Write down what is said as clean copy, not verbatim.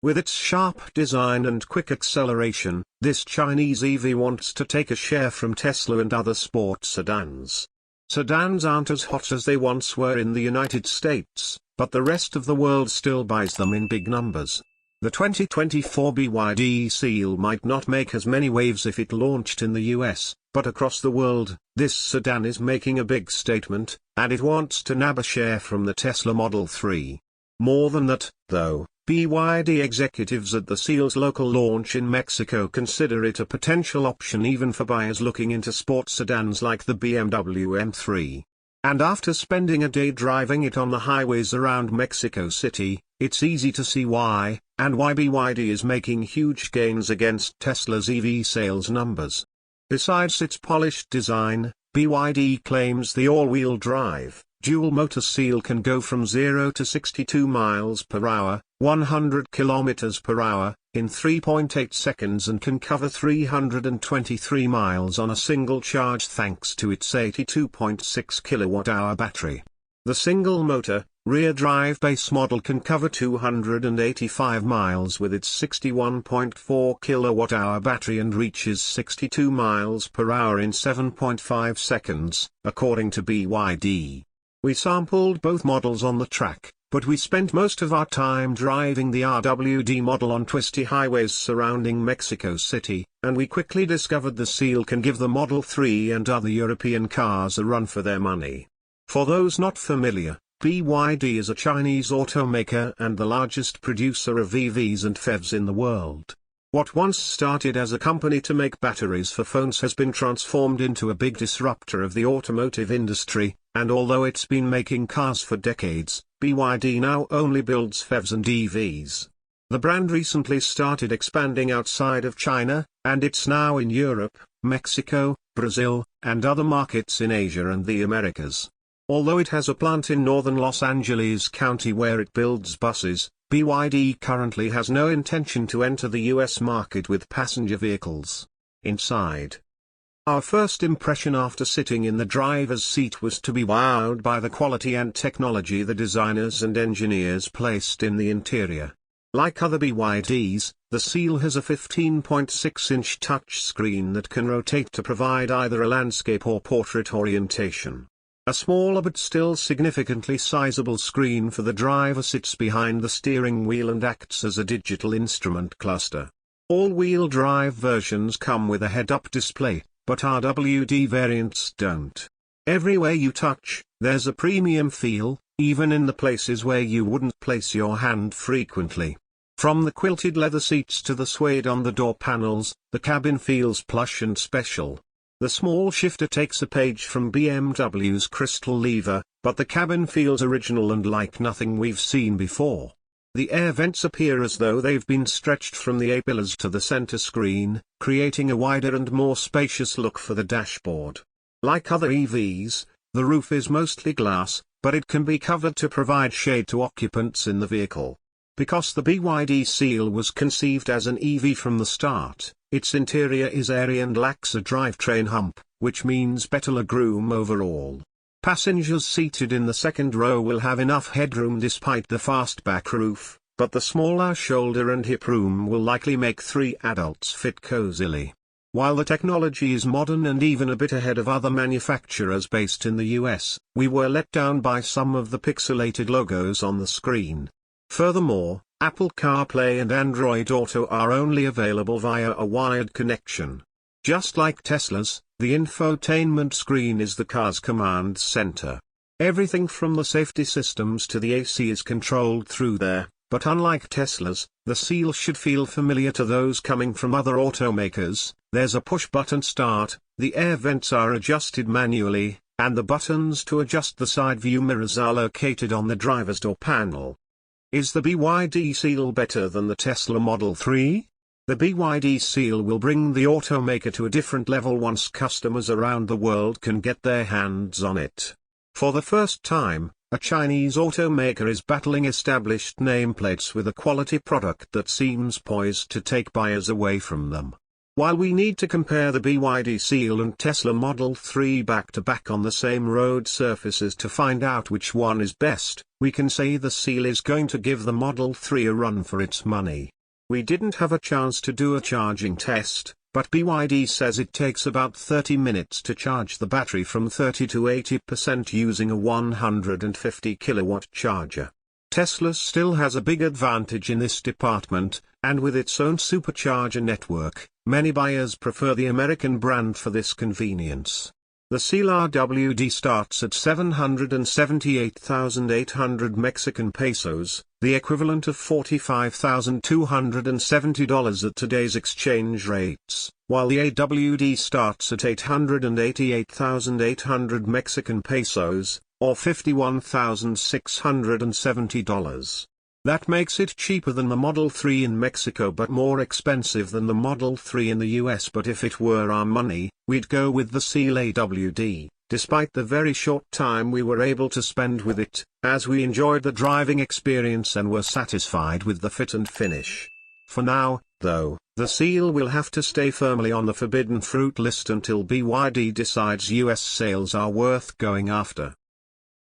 With its sharp design and quick acceleration, this Chinese EV wants to take a share from Tesla and other sports sedans. Sedans aren't as hot as they once were in the United States, but the rest of the world still buys them in big numbers. The 2024 BYD Seal might not make as many waves if it launched in the US, but across the world, this sedan is making a big statement, and it wants to nab a share from the Tesla Model 3. More than that, though, BYD executives at the Seal's local launch in Mexico consider it a potential option even for buyers looking into sports sedans like the BMW M3. And after spending a day driving it on the highways around Mexico City, it's easy to see why, and why BYD is making huge gains against Tesla's EV sales numbers. Besides its polished design, BYD claims the all-wheel drive, dual-motor Seal can go from 0 to 62 miles per hour, 100 kilometers per hour, in 3.8 seconds and can cover 323 miles on a single charge thanks to its 82.6 kilowatt-hour battery. The single-motor, rear-drive base model can cover 285 miles with its 61.4 kilowatt-hour battery and reaches 62 miles per hour in 7.5 seconds, according to BYD. We sampled both models on the track, but we spent most of our time driving the RWD model on twisty highways surrounding Mexico City, and we quickly discovered the Seal can give the Model 3 and other European cars a run for their money. For those not familiar, BYD is a Chinese automaker and the largest producer of EVs and PHEVs in the world. What once started as a company to make batteries for phones has been transformed into a big disruptor of the automotive industry, and although it's been making cars for decades, BYD now only builds PHEVs and EVs. The brand recently started expanding outside of China, and it's now in Europe, Mexico, Brazil, and other markets in Asia and the Americas. Although it has a plant in northern Los Angeles County where it builds buses, BYD currently has no intention to enter the US market with passenger vehicles. Inside. Our first impression after sitting in the driver's seat was to be wowed by the quality and technology the designers and engineers placed in the interior. Like other BYDs, the Seal has a 15.6-inch touchscreen that can rotate to provide either a landscape or portrait orientation. A smaller but still significantly sizable screen for the driver sits behind the steering wheel and acts as a digital instrument cluster. All-wheel drive versions come with a head-up display, but RWD variants don't. Everywhere you touch, there's a premium feel, even in the places where you wouldn't place your hand frequently. From the quilted leather seats to the suede on the door panels, the cabin feels plush and special. The small shifter takes a page from BMW's crystal lever, but the cabin feels original and like nothing we've seen before. The air vents appear as though they've been stretched from the A-pillars to the center screen, creating a wider and more spacious look for the dashboard. Like other EVs, the roof is mostly glass, but it can be covered to provide shade to occupants in the vehicle. Because the BYD Seal was conceived as an EV from the start, its interior is airy and lacks a drivetrain hump, which means better legroom overall. Passengers seated in the second row will have enough headroom despite the fastback roof, but the smaller shoulder and hip room will likely make 3 adults fit cozily. While the technology is modern and even a bit ahead of other manufacturers based in the US, we were let down by some of the pixelated logos on the screen. Furthermore, Apple CarPlay and Android Auto are only available via a wired connection. Just like Tesla's, the infotainment screen is the car's command center. Everything from the safety systems to the AC is controlled through there, but unlike Tesla's, the Seal should feel familiar to those coming from other automakers. There's a push-button start, the air vents are adjusted manually, and the buttons to adjust the side view mirrors are located on the driver's door panel. Is the BYD Seal better than the Tesla Model 3? The BYD Seal will bring the automaker to a different level once customers around the world can get their hands on it. For the first time, a Chinese automaker is battling established nameplates with a quality product that seems poised to take buyers away from them. While we need to compare the BYD Seal and Tesla Model 3 back-to-back on the same road surfaces to find out which one is best, we can say the Seal is going to give the Model 3 a run for its money. We didn't have a chance to do a charging test, but BYD says it takes about 30 minutes to charge the battery from 30 to 80% using a 150 kilowatt charger. Tesla still has a big advantage in this department, and with its own supercharger network, many buyers prefer the American brand for this convenience. The Seal RWD starts at 778,800 Mexican pesos, the equivalent of $45,270 at today's exchange rates, while the AWD starts at 888,800 Mexican pesos, or $51,670. That makes it cheaper than the Model 3 in Mexico but more expensive than the Model 3 in the US. But if it were our money, we'd go with the Seal AWD, despite the very short time we were able to spend with it, as we enjoyed the driving experience and were satisfied with the fit and finish. For now, though, the Seal will have to stay firmly on the forbidden fruit list until BYD decides US sales are worth going after.